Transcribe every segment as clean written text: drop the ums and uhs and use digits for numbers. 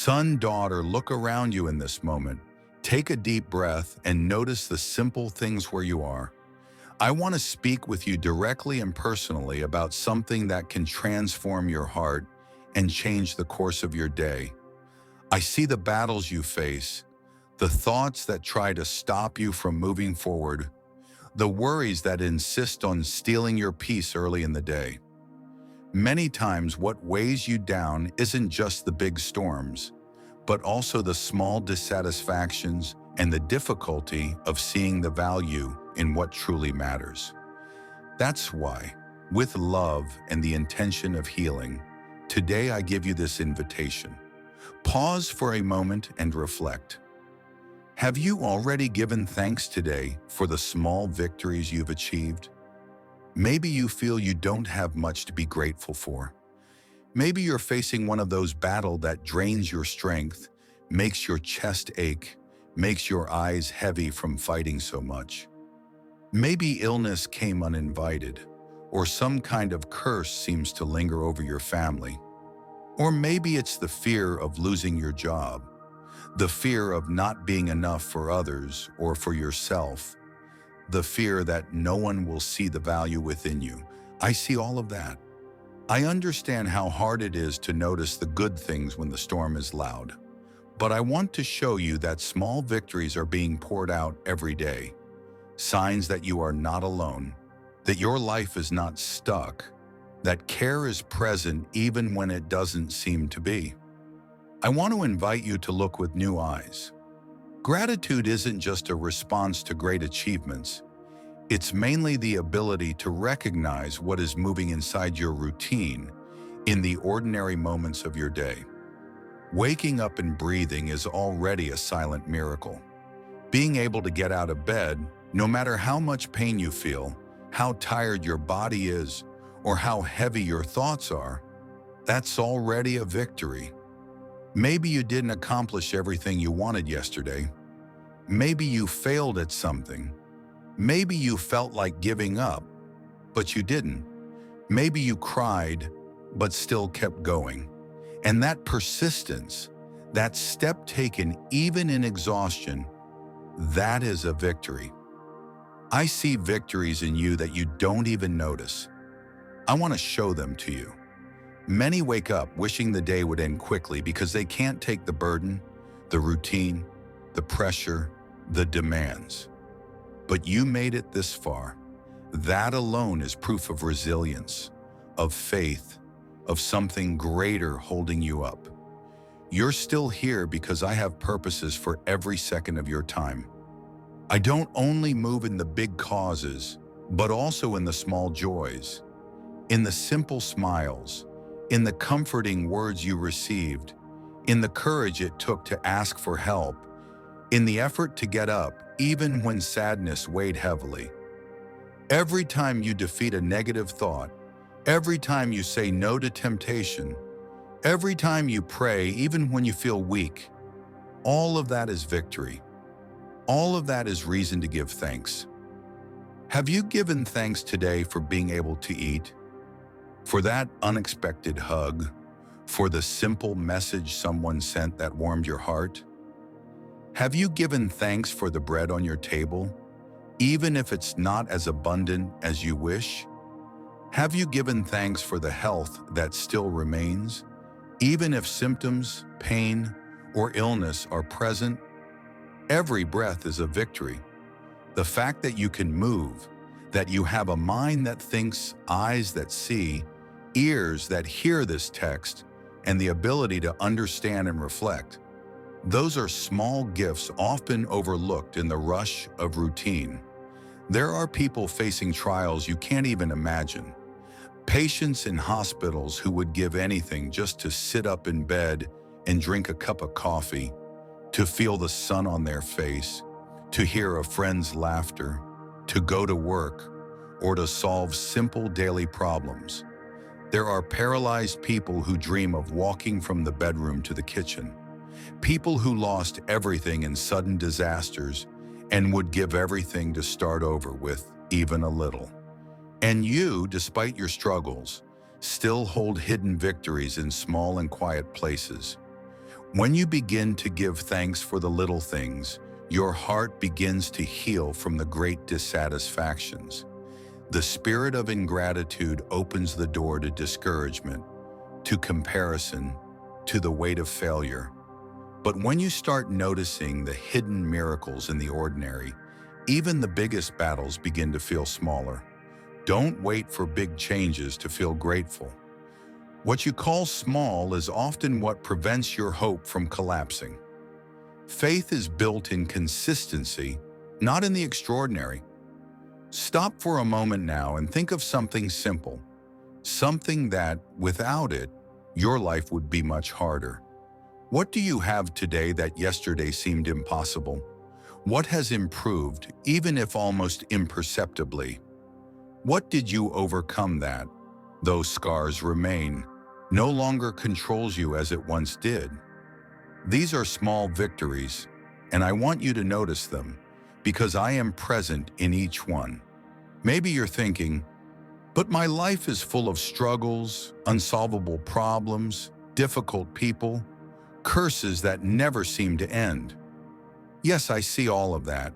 Son, daughter, look around you in this moment. Take a deep breath and notice the simple things where you are. I want to speak with you directly and personally about something that can transform your heart and change the course of your day. I see the battles you face, the thoughts that try to stop you from moving forward, the worries that insist on stealing your peace early in the day. Many times what weighs you down isn't just the big storms, but also the small dissatisfactions and the difficulty of seeing the value in what truly matters. That's why, with love and the intention of healing, today I give you this invitation. Pause for a moment and reflect. Have you already given thanks today for the small victories you've achieved? Maybe you feel you don't have much to be grateful for. Maybe you're facing one of those battles that drains your strength, makes your chest ache, makes your eyes heavy from fighting so much. Maybe illness came uninvited, or some kind of curse seems to linger over your family. Or maybe it's the fear of losing your job, the fear of not being enough for others or for yourself, the fear that no one will see the value within you. I see all of that. I understand how hard it is to notice the good things when the storm is loud. But I want to show you that small victories are being poured out every day. Signs that you are not alone, that your life is not stuck, that care is present even when it doesn't seem to be. I want to invite you to look with new eyes. Gratitude isn't just a response to great achievements. It's mainly the ability to recognize what is moving inside your routine in the ordinary moments of your day. Waking up and breathing is already a silent miracle. Being able to get out of bed, no matter how much pain you feel, how tired your body is, or how heavy your thoughts are, that's already a victory. Maybe you didn't accomplish everything you wanted yesterday. Maybe you failed at something. Maybe you felt like giving up, but you didn't. Maybe you cried, but still kept going. And that persistence, that step taken even in exhaustion, that is a victory. I see victories in you that you don't even notice. I want to show them to you. Many wake up wishing the day would end quickly because they can't take the burden, the routine, the pressure, the demands. But you made it this far. That alone is proof of resilience, of faith, of something greater holding you up. You're still here because I have purposes for every second of your time. I don't only move in the big causes, but also in the small joys, in the simple smiles, in the comforting words you received, in the courage it took to ask for help, in the effort to get up even when sadness weighed heavily. Every time you defeat a negative thought, every time you say no to temptation, every time you pray even when you feel weak, all of that is victory. All of that is reason to give thanks. Have you given thanks today for being able to eat? For that unexpected hug? For the simple message someone sent that warmed your heart? Have you given thanks for the bread on your table, even if it's not as abundant as you wish? Have you given thanks for the health that still remains, even if symptoms, pain, or illness are present? Every breath is a victory. The fact that you can move, that you have a mind that thinks, eyes that see, ears that hear this text, and the ability to understand and reflect. Those are small gifts often overlooked in the rush of routine. There are people facing trials you can't even imagine. Patients in hospitals who would give anything just to sit up in bed and drink a cup of coffee, to feel the sun on their face, to hear a friend's laughter, to go to work, or to solve simple daily problems. There are paralyzed people who dream of walking from the bedroom to the kitchen. People who lost everything in sudden disasters and would give everything to start over with even a little. And you, despite your struggles, still hold hidden victories in small and quiet places. When you begin to give thanks for the little things, your heart begins to heal from the great dissatisfactions. The spirit of ingratitude opens the door to discouragement, to comparison, to the weight of failure. But when you start noticing the hidden miracles in the ordinary, even the biggest battles begin to feel smaller. Don't wait for big changes to feel grateful. What you call small is often what prevents your hope from collapsing. Faith is built in consistency, not in the extraordinary. Stop for a moment now and think of something simple, something that, without it, your life would be much harder. What do you have today that yesterday seemed impossible? What has improved, even if almost imperceptibly? What did you overcome that, though scars remain, no longer controls you as it once did? These are small victories, and I want you to notice them, because I am present in each one. Maybe you're thinking, but my life is full of struggles, unsolvable problems, difficult people, curses that never seem to end. Yes, I see all of that.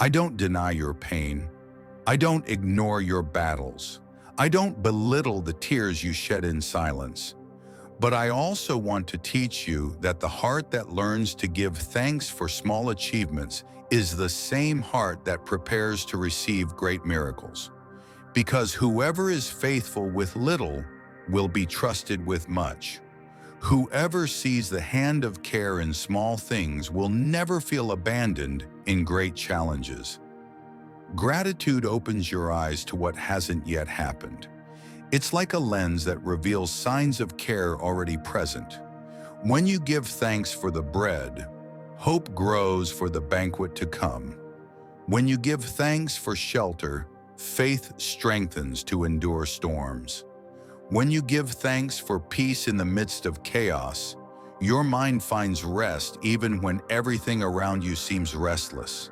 I don't deny your pain. I don't ignore your battles. I don't belittle the tears you shed in silence. But I also want to teach you that the heart that learns to give thanks for small achievements is the same heart that prepares to receive great miracles. Because whoever is faithful with little will be trusted with much. Whoever sees the hand of care in small things will never feel abandoned in great challenges. Gratitude opens your eyes to what hasn't yet happened. It's like a lens that reveals signs of care already present. When you give thanks for the bread, hope grows for the banquet to come. When you give thanks for shelter, faith strengthens to endure storms. When you give thanks for peace in the midst of chaos, your mind finds rest even when everything around you seems restless.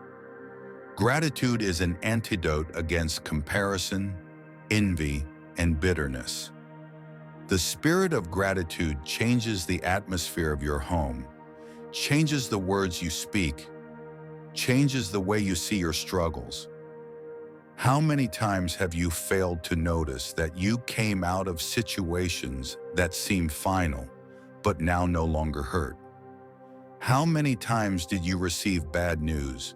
Gratitude is an antidote against comparison, envy, and bitterness. The spirit of gratitude changes the atmosphere of your home, changes the words you speak, changes the way you see your struggles. How many times have you failed to notice that you came out of situations that seemed final, but now no longer hurt? How many times did you receive bad news,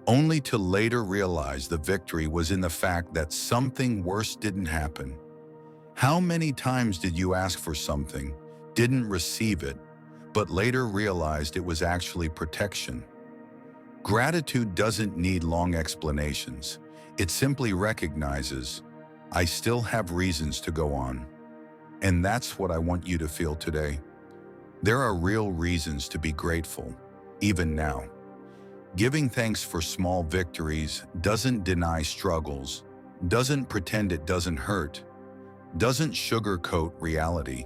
only to later realize the victory was in the fact that something worse didn't happen? How many times did you ask for something, didn't receive it, but later realized it was actually protection? Gratitude doesn't need long explanations. It simply recognizes, I still have reasons to go on. And that's what I want you to feel today. There are real reasons to be grateful, even now. Giving thanks for small victories doesn't deny struggles, doesn't pretend it doesn't hurt, doesn't sugarcoat reality.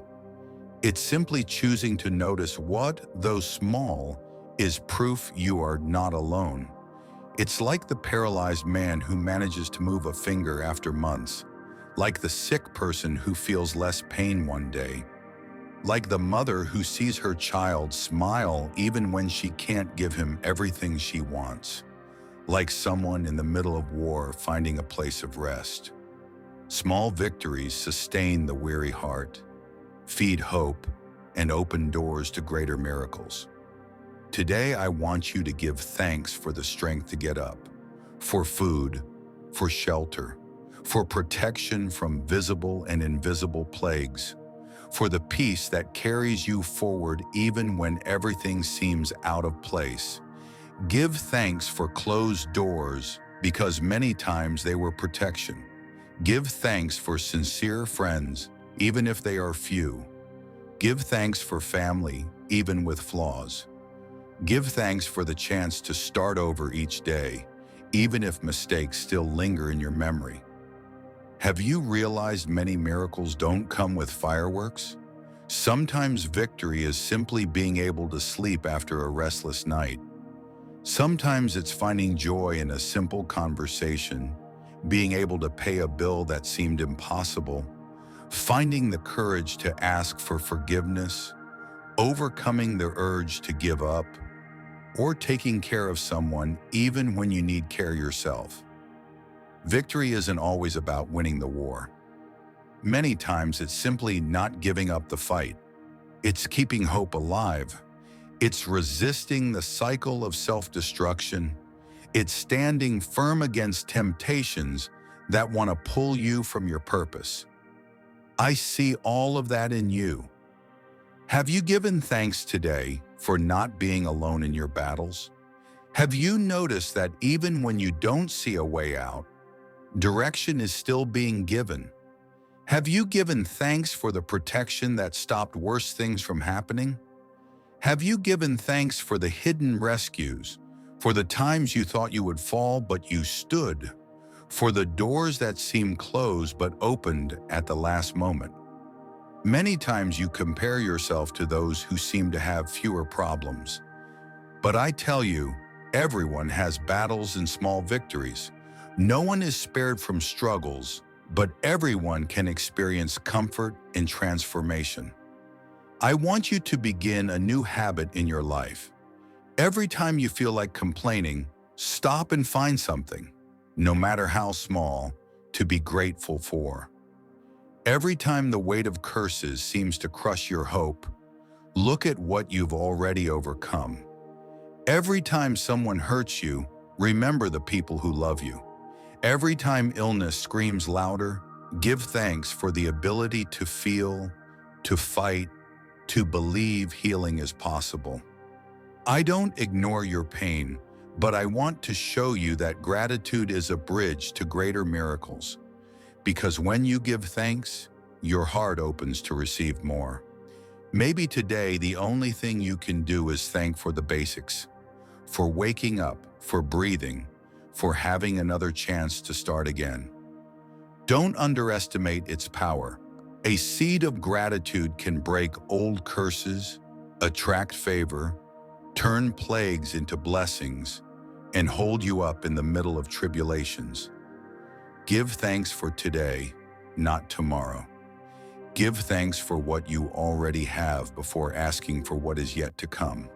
It's simply choosing to notice what, though small, is proof you are not alone. It's like the paralyzed man who manages to move a finger after months, like the sick person who feels less pain one day, like the mother who sees her child smile even when she can't give him everything she wants, like someone in the middle of war finding a place of rest. Small victories sustain the weary heart, feed hope, and open doors to greater miracles. Today, I want you to give thanks for the strength to get up, for food, for shelter, for protection from visible and invisible plagues, for the peace that carries you forward even when everything seems out of place. Give thanks for closed doors because many times they were protection. Give thanks for sincere friends, even if they are few. Give thanks for family, even with flaws. Give thanks for the chance to start over each day, even if mistakes still linger in your memory. Have you realized many miracles don't come with fireworks? Sometimes victory is simply being able to sleep after a restless night. Sometimes it's finding joy in a simple conversation, being able to pay a bill that seemed impossible, finding the courage to ask for forgiveness, overcoming the urge to give up, or taking care of someone even when you need care yourself. Victory isn't always about winning the war. Many times it's simply not giving up the fight. It's keeping hope alive. It's resisting the cycle of self-destruction. It's standing firm against temptations that want to pull you from your purpose. I see all of that in you. Have you given thanks today for not being alone in your battles? Have you noticed that even when you don't see a way out, direction is still being given? Have you given thanks for the protection that stopped worse things from happening? Have you given thanks for the hidden rescues, for the times you thought you would fall but you stood, for the doors that seemed closed but opened at the last moment? Many times you compare yourself to those who seem to have fewer problems. But I tell you, everyone has battles and small victories. No one is spared from struggles, but everyone can experience comfort and transformation. I want you to begin a new habit in your life. Every time you feel like complaining, stop and find something, no matter how small, to be grateful for. Every time the weight of curses seems to crush your hope, look at what you've already overcome. Every time someone hurts you, remember the people who love you. Every time illness screams louder, give thanks for the ability to feel, to fight, to believe healing is possible. I don't ignore your pain, but I want to show you that gratitude is a bridge to greater miracles. Because when you give thanks, your heart opens to receive more. Maybe today the only thing you can do is thank for the basics, for waking up, for breathing, for having another chance to start again. Don't underestimate its power. A seed of gratitude can break old curses, attract favor, turn plagues into blessings, and hold you up in the middle of tribulations. Give thanks for today, not tomorrow. Give thanks for what you already have before asking for what is yet to come.